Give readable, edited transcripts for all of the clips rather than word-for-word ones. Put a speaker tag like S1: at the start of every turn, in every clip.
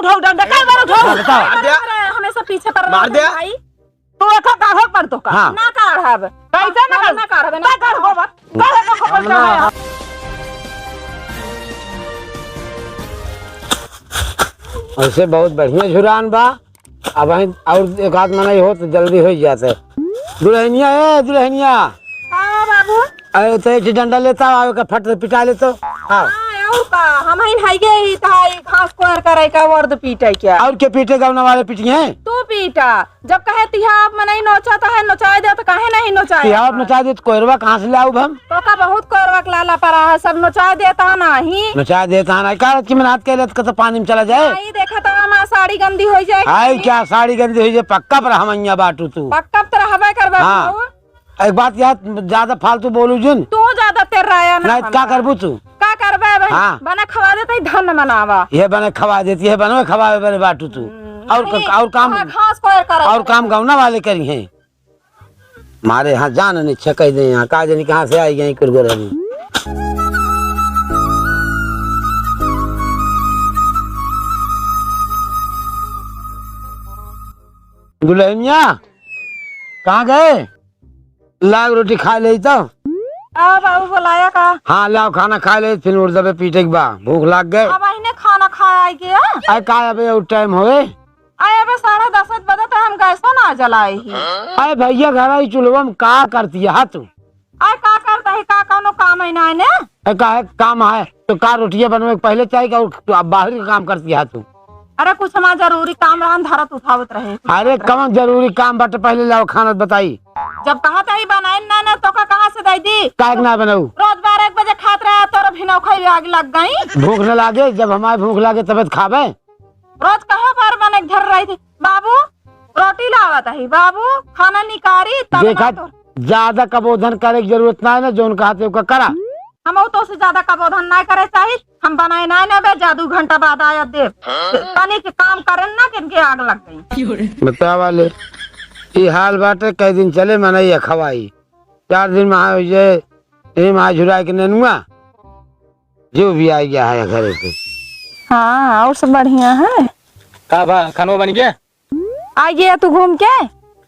S1: उठाओ डंडा काय बार उठाओ
S2: बताओ
S1: हमेशा पीछे पर
S2: मार दिया
S1: भाई तू एक काढ़ पर तो का ना काढ़ब कैसे ना काढ़ब ना काढ़ बा काढ़ को खबर है
S3: ऐसे बहुत बढ़िया झुरान बा। अब और एक आध मना हो तो जल्दी हो जाते। दुल्हनिया है दुल्हनिया।
S1: हां बाबू
S3: अरे तो एक डंडा लेता आओ का फट पिटा ले तो हां
S1: और का हम ही हाई गई ताई घास कोर करे का वर्द पीटे क्या
S3: और के पीटे गावना वाले पीटिए हैं
S1: तू पीटा जब कहे तिहाब में नहीं नोचाता है नोचा दे तो काहे नहीं नोचाए
S3: तिहाब नचा दे तो कोरवा कहां से लाऊ हम
S1: तो का बहुत कोरवा लाला पड़ा है सब नोचा देता नहीं
S3: नचा देता ना का की मेहनत के लेत तो पानी में चला जाए
S1: नहीं देखा तो हमारा साड़ी गंदी हो जाए
S3: हाय क्या साड़ी गंदी हो जाए पक्का पर हमैया बाटू तू
S1: पक्का तो रहबे करबे
S3: हां एक बात याद ज्यादा फालतू बोलू जुन
S1: तू ज्यादा तेर राया ना
S3: नहीं क्या करबू तू
S1: का करबे भाई
S3: हाँ।
S1: बना खवा देते धन मनावा
S3: ये बने खवा देती है बनो खवावे बने बाटू तू और काम
S1: घास कोर करे
S3: और काम गावना वाले करी हैं मारे यहाँ जान नहीं छकई दे यहाँ का जानी कहाँ से आई गई कुरगोरनी दुल्हनिया कहाँ गए लाग रोटी खा ले तो
S1: आ बाबू बुलाया का
S3: हाँ लाओ खाना खा ले फिर उड़ दबे पीटे के बा भूख लाग गए
S1: अब इन्हें खाना खाया गया
S3: अरे का अबे और टाइम होए
S1: आए अबे 10:30 बजे तो हम गैसो ना जलाए ही
S3: अरे भैया घर आई चुलवा में का करती है तू
S1: आए का करता है का कोनो काम है ना ने
S3: का है काम है तो का रोटियां बनवे पहले चाहिए और बाहर का काम करती है तू
S1: अरे कुछ हमारा जरूरी काम रहन धरत उठावत रहे
S3: अरे कम जरूरी काम बट पहले लाओ खाना बताई
S1: जब कहा तही बनाए ना तो का कहाँ से दे दी
S3: का ना बनाऊ
S1: रोज 12 बजे खात रहा तोर भिनौ खाई आग लग गई
S3: भूख न लागे जब हमारे भूख लागे तब खावे
S1: रोज कहाँ पर बने घर रही थी बाबू रोटी लावत है बाबू खाना निकारी तब
S3: देखा ज्यादा कबोधन करे की जरूरत ना है ना जो उनका का करा
S1: हम तो से ज्यादा कबोधन ना करे चाहिए हम बनाए ना बे जादू घंटा बाद आया देव तनी के काम करे ना किनके आग लग गई
S3: बता वाले ये हाल बाटे कई दिन चले मनाई खवाई 4 दिन में ये माँ झुरा के ननुआ जो भी आ गया है घर पे
S1: हाँ और सब बढ़िया है
S2: का बा खानो बन गया
S1: आ गया तू घूम के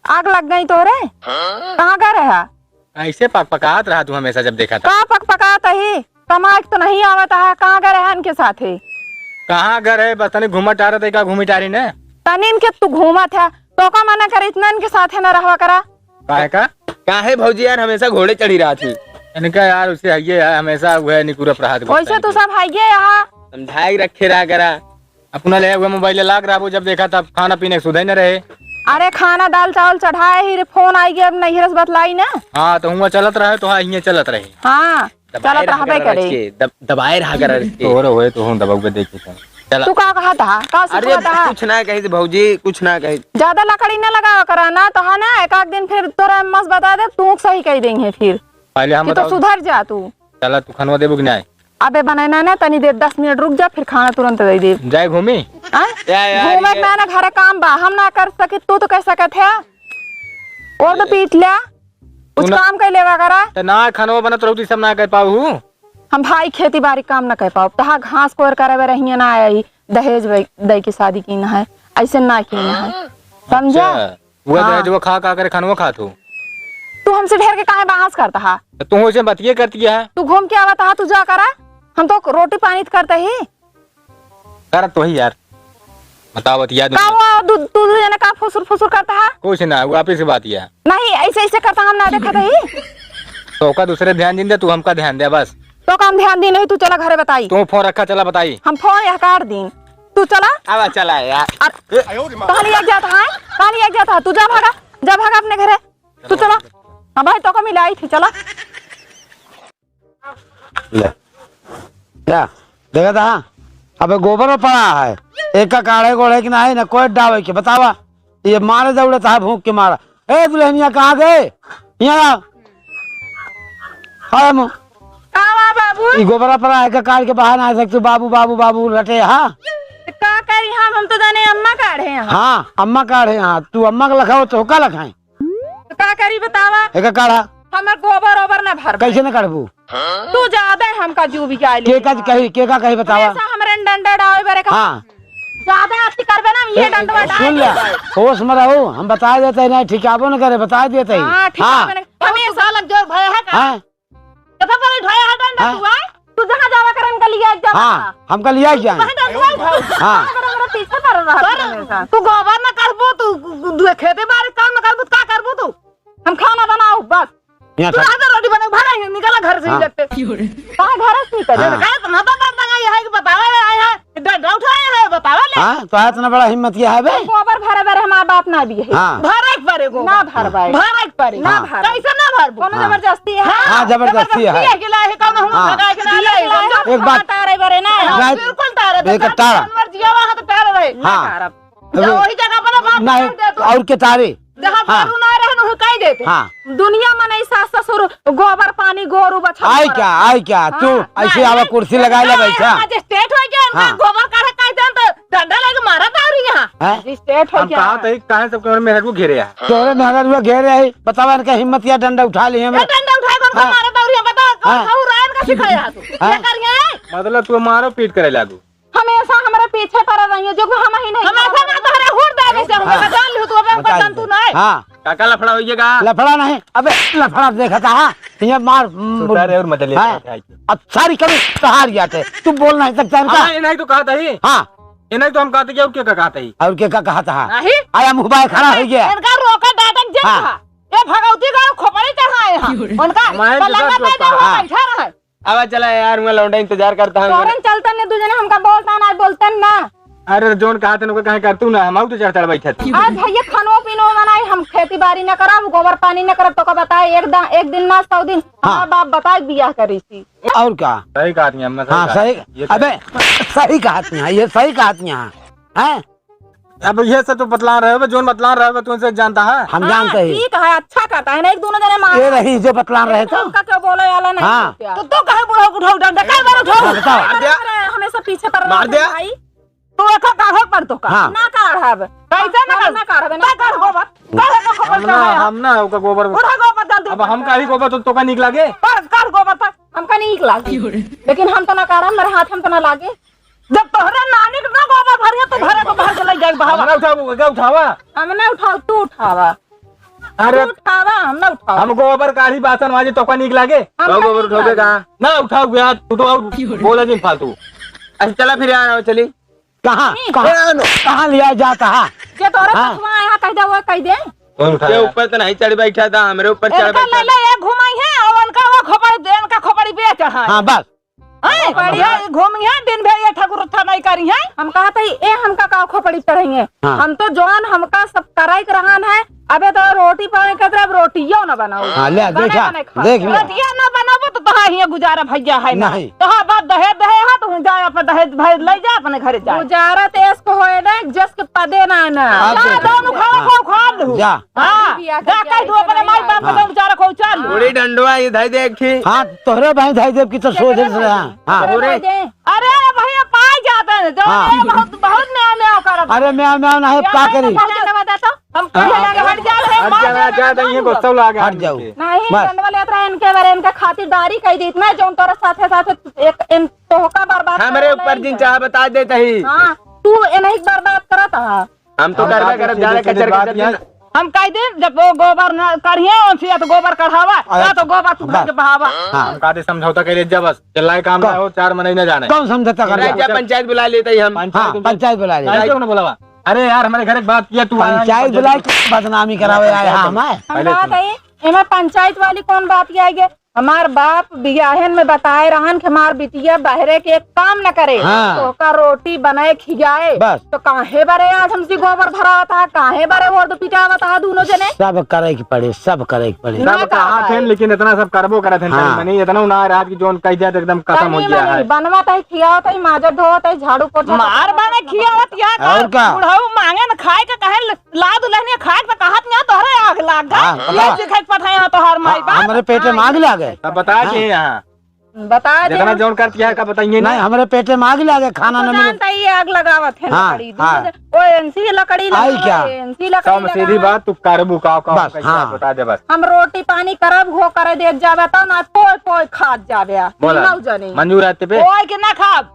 S1: आग लग गई तोरे कहाँ गए रहा
S2: ऐसे पक पकात रहा तू हमेशा जब देखा था
S1: कहाँ पक पकाता ही कमाक तो नहीं आवता है कहाँ गए रहा इनके साथ है
S2: कहाँ घर है बस तनी घूमट आ रहा था का घूमी टारी ने
S1: तनीन के तू घूमा था तो का मना करे इतना इनके साथ है ना रहवा करा
S2: काहे भौजी यार हमेशा घोड़े चढ़ी रहा थी इनका यार उसे ये हमेशा वह निकुरप रहा था
S1: वैसे तू सब है यहाँ
S2: समझाई रखे रहा करा अपना ले हुआ मोबाइल लाग रहा वो जब देखा तब खाना पीने सुधे न रहे
S1: अरे खाना दाल चावल चढ़ाए ही फोन आई गया अब नहीं रस बतलाई ना
S2: हाँ तो हुआ चलत रहे तो हाँ ये चलत रहे
S1: हाँ चलत रहबे करे
S2: दबाए रहा कर तोरे होए तो हूं दबाऊ के देखे चला
S1: तू का कहा था का
S2: अरे कुछ ना कही भौजी कुछ ना कही
S1: ज्यादा लकड़ी ना लगा करा ना तो है ना एक दिन फिर तोरा मस्त बता दे तू सही कह देंगे फिर
S2: पहले हम
S1: तो सुधर जा तू
S2: चला तू खानवा देबो कि नहीं
S1: अबे बनाना ना तनी देर 10 मिनट रुक जा फिर खाना तुरंत दे दे
S2: जाए घूमी
S1: घूमे ना ना घर काम बा हम ना कर सके तू तो कह सकत है और तो पीट लिया कुछ काम कर लेवा करा
S2: तो ना खानवा बनत रहती सब ना कर पाऊ
S1: हम भाई खेती बाड़ी काम ना कर पाओ तहा घास कोर करे रहिए ना आई दहेज दई की शादी की ना है ऐसे ना की ना है समझा
S2: वो दहेज वो खा कर खानवा खा
S1: तू हमसे ढेर के काहे बहस करता है
S2: तू उसे बतिये करती है
S1: तू घूम के आवता है तू जा करा हम तो रोटी पानी करते ही
S2: कर तो ही यार बताओ बतिया
S1: का वो तू जने का फुसुर फुसुर करता है
S2: कुछ ना वो आप से बात है
S1: नहीं ऐसे ऐसे करता हम ना देखा ही
S2: तो का दूसरे ध्यान दिन दे तू हमका ध्यान दे बस
S1: तो काम ध्यान दी नहीं तू चला घरे बताई
S2: तू फोन रखा चला बताई
S1: हम फोन यहाँ काट दी तू चला
S2: अब चला यार
S1: कहाँ लिया जाता है तू जा भागा अपने घरे तू चला हाँ भाई तो का मिलाई थी चला
S3: ले क्या देखा था अबे गोबर पड़ा है एक का काढ़े गोढ़े की ना ना कोई डावे के बतावा ये मारे दौड़ता है भूख के मारा ए दुल्हनिया कहाँ गए यहाँ
S1: बाबू
S3: ये गोबरा पड़ा है का काढ़ के बाहर ना आ सकते बाबू बाबू बाबू रटे हाँ
S1: का करी हम तो जाने अम्मा काढ़े हैं
S3: हाँ अम्मा काढ़े हाँ तू अम्मा का लखाओ तो का लखाए
S1: का करी बतावा
S3: एक काढ़ा
S1: हमार गोबर ओबर ना भर
S3: कैसे न काढ़बू
S1: तू ज्यादा हमका जू भी
S3: के का कही बतावा
S1: हमरे डंडा डावे बरे का
S3: हाँ
S1: ज्यादा अति करबे ना ये डंडवा डाल।
S3: सुन ले, होश में रहो, हम बता देते नहीं, ठिकाबो न करे, बता देते।
S1: हां ठीक है, हमेशा लग जो भय है का।
S3: हाँ
S1: कथा पर ढाया है डंडा तू आए, तू जहां जावा करन का लिया एकदम।
S3: हाँ हमका लिया क्या? हाँ
S1: मेरा पीछे कर रहा। तू गोबर न करबो, तू खेते बारे काम न करबो, का करबो तू? हम खाना बनाओ बस।
S3: यहाँ
S1: तू आधा रोटी बना भागा निकला घर से ही लगते। कहां घर से निकल
S3: हाँ।
S1: का तो ना तो ये है कि बतावा आए हैं, डंडा उठाए हैं बतावा ले।
S3: हाँ तो इतना बड़ा हिम्मत क्या है बे?
S1: गोबर भरे भरे हमारा बाप ना भी है।
S3: हाँ
S1: भरे परे गो ना भरवाए, भरे परे ना भर, कैसे ना भरबो? कोनो
S3: हाँ।
S1: जबरदस्ती है।
S3: हाँ, जबरदस्ती है।
S1: के लाए कौन हम
S3: हाँ।
S1: भगा के ना ले।
S3: एक बात
S1: तारे बरे ना
S3: नहीं,
S1: बिल्कुल तारे
S3: एक तारा।
S1: मर्जी वहां तो तारे रहे ना
S3: हाँ।
S1: तारा। वही जगह पर बाप
S3: नहीं
S1: दे तू
S3: और के तारे।
S1: जहां
S3: हाँ।
S1: करू ना रहे न कह देते।
S3: हाँ।
S1: दुनिया में नहीं सास ससुर गोबर पानी गोरू बछड़ा
S3: आई क्या तू ऐसे आवा कुर्सी लगा ले बैठा।
S1: स्टेट हो गया उनका
S3: हाँ।
S1: गोबर काढ़े कह देन तो डंडा लेके मारा तारी यहां
S3: हैं?
S1: स्टेट हो
S2: हम
S1: गया।
S2: कहा था काहे सब कमरे में हेड को घेरे है।
S3: तोरे मेहनत में घेरे है, बतावा इनका हिम्मत या डंडा उठा लिए हमें।
S1: डंडा उठाए कौन
S3: हाँ।
S1: मारा तारी बता
S3: हाँ।
S1: कौन रायन का सिखाया तू
S3: हाँ।
S1: ये कर गया।
S2: मतलब तू मारो पीट करे लागू।
S1: हमेशा हमारे पीछे पड़ रही है जो हम ही नहीं हमेशा ना तोहरे हुर देवे से हम
S3: हाँ।
S1: जान लियो तू अब
S3: बता
S1: जंतु नहीं।
S3: हाँ
S2: काका लफड़ा होइएगा।
S3: लफड़ा नहीं, अबे लफड़ा देखा था। हाँ ये मार
S2: सुतारे और मजा लेते हैं।
S3: अब सारी कभी सहार जाते, तू बोल नहीं सकता इनका।
S2: हाँ, इन्हें तो कहा था ही।
S3: हाँ
S2: इन्हें तो हम कहते क्या क्या कहा था ही।
S3: और क्या कहा था?
S1: नहीं
S3: आया मुँह बाय खड़ा हो गया।
S1: इनका रोका डाटक जे
S3: हाँ।
S1: था ये भगवती का खोपड़ी चढ़ाए हैं उनका
S2: हमारे तो
S1: पलंगा
S2: सब
S1: पे
S2: लोग
S1: जो
S3: हाँ।
S1: बैठा रहा।
S2: अब चला यार मैं लौंडा इंतजार करता हूँ।
S1: तोरन चलता ने दूजे ने हमका बोलता ना बोलता ना।
S2: अरे जोन कहा था कहे कर तू ना हम तो चढ़ चढ़ बैठा थी।
S1: आज भैया खानो पीनो बनाई हम खेती बाड़ी न करब गोबर पानी न करब तो का बताए एक दिन ना 100 दिन हमारा बाप बताए बियाह करी थी।
S3: और क्या?
S2: सही कहा थी हम।
S3: हाँ सही, अबे सही कहा थी, ये सही कहा थी यहाँ हैं?
S2: अब ये सब तो बतला रहे हो, जोन बतला रहे हो तू उनसे जानता है।
S3: हम जानते हैं
S1: ठीक है अच्छा कहता है ना एक दोनों जने मार
S3: ये रही जो बतला रहे तो।
S1: उनका क्या बोले वाला नहीं।
S3: हाँ।
S1: तो कहे बुढ़ा उठाओ डंडा काय बार उठाओ
S3: हाँ, बताओ।
S1: हमेशा पीछे कर
S2: मार दिया।
S1: भाई तू एक काढ़े पर तो का
S3: हाँ।
S1: ना काढ़ब कैसे ना काढ़ब ना काढ़ गोबर काढ़े का खबर का है
S2: हम ना उसका गोबर
S1: उठा गोबर डाल दे।
S2: अब हम का ही गोबर तो का निकला गे।
S1: पर काढ़ गोबर पर हमका नहीं लागे लेकिन हम तो ना काढ़ब मेरे हाथ हम तो ना लागे। जब तोहरे नानी के ना गोबर भरिया तो भरे को भर के ले जाए बहावा।
S2: हमरा उठाओ क्या उठावा।
S1: हम ना उठाओ तू उठावा।
S2: अरे
S1: तू उठावा हम ना उठाओ।
S2: हम गोबर काढ़ी बासन वाजी तो का निकला गे।
S1: हम
S2: तो
S1: का
S2: गोबर
S1: निकला
S2: उठाओगे कहाँ ना उठाओ यार तू तो बोला दिन फालतू। अच्छा चला फिर यार चली।
S3: कहाँ कहाँ लिया जाता है?
S1: जे तोरे
S3: हाँ।
S1: पछवा आया कह दे वो कह दे।
S2: ये ऊपर तो नहीं चढ़ बैठा था हमारे ऊपर चढ़
S1: इनका
S2: बैठा।
S1: ले ले एक घुमाई है और उनका वो खोपड़ी देन का खोपड़ी पे चढ़ा।
S3: हाँ बस
S1: बढ़िया घूमी है दिन भर ये ठाकुर था नहीं करी है। हम कहा था ए हमका का खोपड़ी चढ़ेंगे।
S3: हाँ।
S1: हम तो जवान हमका सब कराई रहन है। अबे तो रोटी पानी के तरफ रोटियो न बनाओ।
S3: हाँ ले देखा देख ले।
S1: रोटिया न बनाबो तो तहा ही गुजारा भैया है ना।
S3: नहीं।
S1: तहा बात दहेज दहे है तो जाए अपन दहेज भाई ले जा अपने घरे जा। गुजारा तेस को होए ना जस के पदे ना ना।
S3: हाँ,
S1: जा
S3: देखो।
S1: दोनों खा दो।
S3: जा।
S1: हां जा कह दो अपने माई बाप
S3: हाँ।
S1: के बेचारा को उचार लो।
S2: पूरी डंडवा इधर देखी।
S3: हाँ तोहरे भाई धाई देव की तो सोच रहे हैं। हाँ
S1: अरे भैया पाई जाते हैं जो
S3: हाँ।
S1: ये बहुत बहुत नया नया कर।
S3: अरे मैं नहीं क्या करी?
S1: हम कहे लगे हट जा रहे
S2: हट जाना चाहते हैं गुस्सा लगा।
S3: हट जाओ।
S1: नहीं
S3: बस।
S1: दंड वाले यात्रा इनके बारे इनका खातिरदारी कह दी इतना जो तोरे साथे साथे एक इन तोहका बर्बाद
S2: हमारे
S1: करे
S2: ऊपर
S1: नहीं
S2: जिन
S1: जा।
S2: चाह बता देता ही।
S1: हां तू इन्हें बर्बाद करत है।
S2: हम तो करवा कर जा रहे कचर
S1: हम कह दे जब वो गोबर न करिए उनसे तो गोबर कढ़ावा या तो गोबर तू घर के बहावा।
S3: हाँ
S2: कादे समझौता करे जा बस चलाए काम ना हो 4 महीने जाने।
S3: कौन समझौता कर रहा?
S2: पंचायत बुला लेते ही हम।
S3: हाँ पंचायत बुला ले।
S2: क्यों ना बुलावा। अरे यार हमारे घर एक बात किया तू आया
S3: पंचायत बुला के बदनामी करावे आए हाँ मैं।
S1: हम बात है एमे पंचायत वाली कौन बात आएगी। हमार बाप बियाहन में बताए रहन कि हमार बिटिया बहरे के एक काम न करे।
S3: हाँ।
S1: तो का रोटी बनाए खिजाए
S3: बस।
S1: तो काहे बारे आज हमसे गोबर भरा था काहे बारे वो तो पिटावा था दोनों जने।
S3: सब करे की पड़े सब करे की पड़े।
S1: ना
S2: सब कहा थे लेकिन इतना सब करबो करे थे
S3: हाँ।
S2: नहीं इतना ना रात की जोन कह दिया तो एकदम खत्म हो गया है।
S1: बनवाता है खियावता है माजर धोता है झाड़ू पोछा मार बने खियावत या
S3: और का?
S1: बुढ़ऊ मांगे न खाए के कहे ला दुल्हनिया खाए के कहत ना तोहरे आग लाग
S3: हाँ,
S1: गए ये सिखाई पठाया तोहर माई बाप।
S3: हमारे पेटे मांग लागे।
S2: तब बता के यहाँ
S1: बता दे
S2: जितना जोन कर किया का बताइए
S3: नहीं हमारे पेटे मांग लागे खाना न मिले।
S1: जानता ही आग लगावत है
S3: हाँ,
S1: लकड़ी
S3: हाँ।
S1: वो एनसी लकड़ी
S3: आई क्या?
S1: एनसी
S2: सब
S1: लकड़ी
S2: सीधी
S1: लगावत।
S2: बात तू करबू का
S3: बस, हाँ।
S2: बता दे बस।
S1: हम रोटी पानी करब हो करे दे जावे त ना पोय पोय खात जावे
S2: बोला
S1: नौ जने
S2: मंजूर आते पे
S1: पोय के ना खाब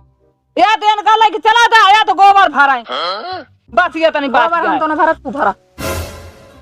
S4: या तो इनका लाइक चला था या तो गोबर भराए बस ये तनी बात
S1: गोबर हम तो ना भरत तू भरा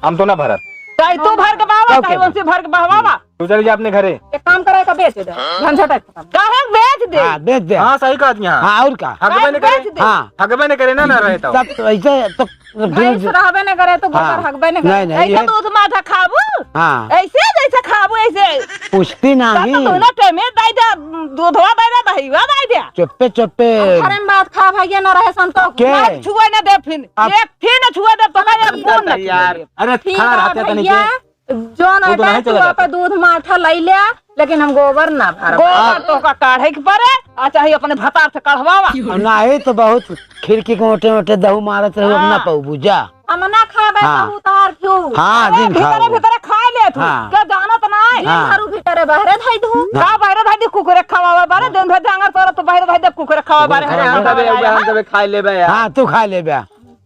S2: हम तो ना भरत,
S4: चाहे तू भर के बाबा चाहे उनसे भर के बहवावा।
S2: तू चल जा अपने घरे।
S1: एक काम करे का बेच दे झंझट है खत्म।
S4: काहे बेच दे
S3: हाँ बेच दे।
S2: हाँ सही कहा यहाँ।
S3: हाँ और का
S2: हगबे ने
S4: बेच
S2: करे,
S4: दे।
S3: हाँ
S2: हगबे ने करे ना रहे तो।
S3: तब तो ऐसे तो
S1: भैंस रहबे न करे तो
S3: हाँ।
S1: गोबर हगबे न
S3: नहीं
S1: करे।
S3: नहीं
S4: ऐसे
S3: ये
S4: दूध माथा खाबू
S3: हाँ
S4: ऐसे जैसे खाबू ऐसे
S3: पूछती
S4: तो
S3: नहीं,
S4: तू ना टेमे दाई दे दूधवा दाई दे दहीवा दाई दे
S3: चुप्पे चुप्पे
S1: घरे में बात खा भैया न रहे संतो
S3: के
S4: ना छुए ना दे फिर
S3: अब-
S4: एक फिर ना छुए दे तो का एक कौन ना
S2: यार अरे
S1: ठीक
S2: खड़ा
S1: है
S2: रहते तनी
S1: भैया
S2: के।
S1: जोन
S2: वो तो
S1: है
S2: नहीं
S1: तू
S2: चला जाता।
S1: पे दूध माठा लई ले लेकिन हम गोबर ना भरब।
S4: गोबर तो का काढ़े के परे आ चाहे अपने भतार से कढ़वावा
S3: नहीं तो बहुत खिड़की के मोटे मोटे दहू मारत रहो अपना पऊ बुझा।
S1: हम ना खाबे
S3: हाँ।
S1: तो उतार क्यों
S3: हाँ दिन
S4: भीतर
S3: खाओ
S4: भीतर खा ले तू
S3: हाँ।
S4: क्या जानत नहीं
S3: हाँ।
S1: घरू भीतर बहरे धई दू
S4: का बाहर धाई दे कुकुरे खावा बारे दिन भर जांगर तोरा तो बाहर धाई दे कुकुरे खावा बारे
S2: हम तबे खाई लेबे यार।
S3: हाँ तू खा ले बे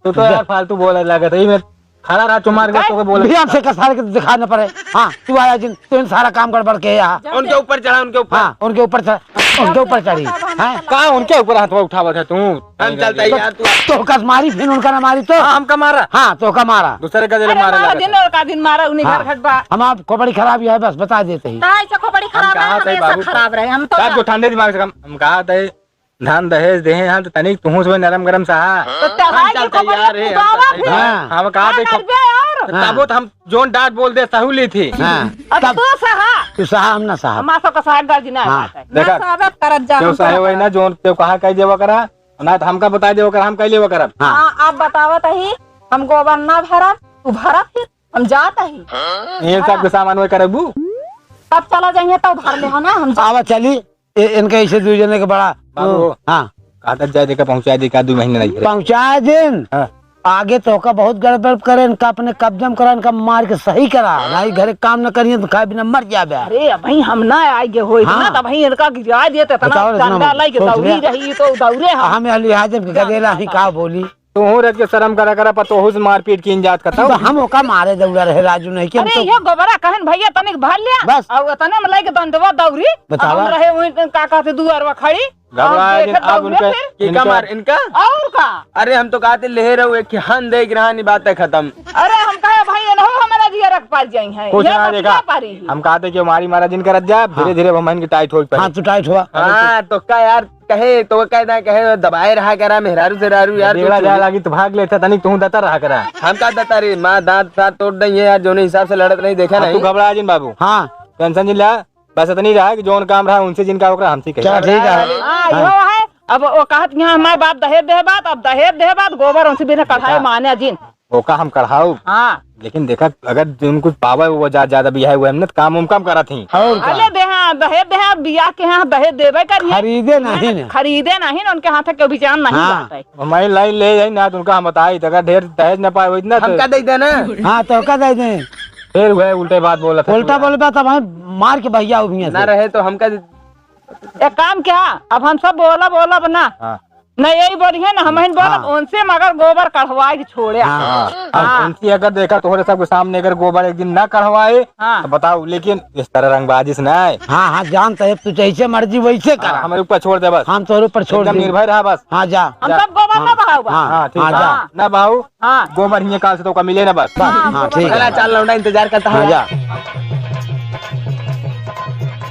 S2: तू तो यार फालतू बोले लगत है। मैं खड़ा रहा चुमार के तो बोले।
S3: भी हमसे कसार के दिखाना पड़े। हाँ तू आया जिन तू सारा काम गड़बड़ के यहाँ
S2: उनके ऊपर चढ़ा, उनके ऊपर।
S3: हाँ उनके ऊपर चढ़ी है
S2: कहाँ उनके ऊपर हाथ उठावा था तू। हम चलता यार तू।
S3: तो कस मारी फिर उनका ना मारी तो
S2: हाँ हमका मारा,
S3: हाँ तो का मारा
S2: दूसरे का दिल
S4: अरे
S2: मारे
S4: मारा
S2: लगा
S4: दिन और का दिन मारा उन्हीं घर
S3: हाँ।
S4: खटबा
S3: हम आप खोपड़ी खराब है बस बता देते ही।
S1: ताई से खोपड़ी खराब
S2: कहा
S1: है
S2: था
S1: हमेशा
S2: बाबू?
S1: खराब रहे हम तो
S2: जो ठंडे दिमाग से हम कहा था धान दहेज दे हम तो तनिक तू से नरम गरम सहा।
S4: तो तहाई के
S2: चलता यार
S4: खबर
S2: रे,
S4: बाबा
S2: हम
S4: फिर
S3: हाँ।
S2: हम कहा थे
S4: कर बे और
S3: हाँ।
S2: तब हम जोन डांट बोल दे सहूली थी।
S3: हाँ
S4: अब
S3: तब
S4: तू सहा
S3: तू साहब हम ना साहब
S4: मासा का साग गर्जी ना
S3: हाँ।
S4: बात है
S2: देखा
S1: स्वागत करत जा
S2: क्यों
S1: हम
S2: सहे वही ना जोन क्यों कहा कह देवा करा ना तो हमका बता देवा करा हम कह लेवा करब।
S3: हाँ
S1: हाँ आप बतावत ही हम गोबर ना भरब तू भरब फिर हम जात ही
S2: ये सब के सामान वही करबू।
S1: तब चला जाइए तब भर ले हो ना हम
S3: आवा चली इनके ऐसे दो जने के बड़ा
S2: बाबू।
S3: हाँ
S2: कहा था जाए देखा पहुंचा दे का 2 महीने नहीं रहे।
S3: पहुँचा दिन
S2: हाँ।
S3: आगे तो का बहुत गड़बड़ करे इनका अपने कब्जम करा इनका मार के सही करा नहीं घरे काम न करिए तो खाए बिना मर जाबे।
S4: अरे भाई हम ना आएगे होई
S3: हाँ।
S4: ना तब भाई इनका गिरा देते तना
S3: बताओ इतना
S4: डंडा लाई के
S3: सोच
S4: दौड़ी
S3: लिया।
S4: रही तो दौड़े हम
S3: हमें लिहाजम के गदेला ही का बोली
S2: तू रख के शर्म करा करा पर तो मारपीट की जात करता
S3: तो हम ओका मारे दौड़ा रहे राजू नहीं कि हम
S4: अरे
S3: तो
S4: ये गोबरा कहन भैया तनिक भर लिया
S3: बस।
S4: और तने में लाइक दंडवा दौड़ी
S3: बतावा।
S4: हम रहे वही काका से दुआरवा खड़ी
S2: घबराए दिन अब उनके
S5: इनका मार इनका
S4: और का
S5: अरे हम तो कहते ले रहे एक हन देख रहा नहीं बात है खत्म।
S4: अरे हम कहे भाई न हो हमारा जिया रख पा जाई है
S2: कुछ
S4: ये
S2: ना
S4: तो
S2: देखा
S4: क्या पारी
S2: हम कहा थे कि मारी मारा जिन करत जा धीरे धीरे हम इनकी टाइट हो
S3: हाँ तू टाइट हुआ
S5: हाँ तो का यार कहे तो कहना कहे दबाए रहा करा मेहरारू से रारू यार
S2: देवड़ा जाए लगी तो भाग लेता तनिक तू दता रहा करा।
S5: हम का दता रे माँ दांत दांत तोड़ देंगे यार जो हिसाब से लड़त नहीं देखा
S2: अब तू
S5: नहीं।
S2: घबरा जिन बाबू
S3: हाँ
S2: टेंशन जिन ला बस इतनी रहा कि जोन काम रहा उनसे जिनका ओकरा हमसे
S3: चल
S2: कही।
S3: ठीक है
S4: हां यो है अब वो कहत यहाँ हमारे बाप दहेज दे बात अब दहेज दे बात गोबर उनसे बिना कढ़ाई माने जिन
S2: ओका हम कढ़ाऊ
S4: हां
S2: लेकिन देखा अगर जिन कुछ पावा वो ज्यादा भी है वो हमने तो काम कम करा थी।
S3: और का
S4: अरे देहा दहेज देहा बिया के यहाँ दहेज देवे करिए
S3: खरीदे नहीं ने
S4: खरीदे नहीं ना उनके हाथ के विचार नहीं
S3: हाँ।
S4: जाता है
S2: मैं लाइन ले जाई ना तो उनका हम बताई तो अगर ढेर दहेज न पाए इतना
S5: हम का दे देना
S3: हाँ तो का दे दे
S2: फिर वह उल्टे बात बोला था।
S3: उल्टा बोल तब हम मार के भैया उभिया
S5: ना रहे तो हम का
S4: एक काम क्या अब हम सब बोला ना
S2: हाँ।
S4: नहीं यही बढ़िया ना हम बोला
S3: हाँ।
S4: उनसे मगर गोबर कढ़वा के छोड़े
S2: अब उनकी अगर देखा तोहरे सबके सामने अगर गोबर एक दिन ना कढ़वाए
S4: हाँ।
S2: तो बताओ लेकिन इस तरह रंगबाजी से ना आए।
S3: हाँ हाँ जानते है तू जैसे मर्जी वैसे कर
S2: हमारे ऊपर छोड़ दे बस
S3: हम तोरे ऊपर छोड़
S2: एकदम
S3: दे
S2: निर्भय रहा बस।
S3: हाँ जा
S4: हम सब गोबर ना बहाऊगा
S3: हाँ
S2: हाँ ठीक
S3: हाँ
S2: है
S3: जा
S2: ना बाबू
S4: हाँ
S2: गोबर ही काल से तो का मिले ना बस।
S3: हाँ ठीक है
S5: चल लौंडा इंतजार करता
S3: हाँ
S5: है
S3: जा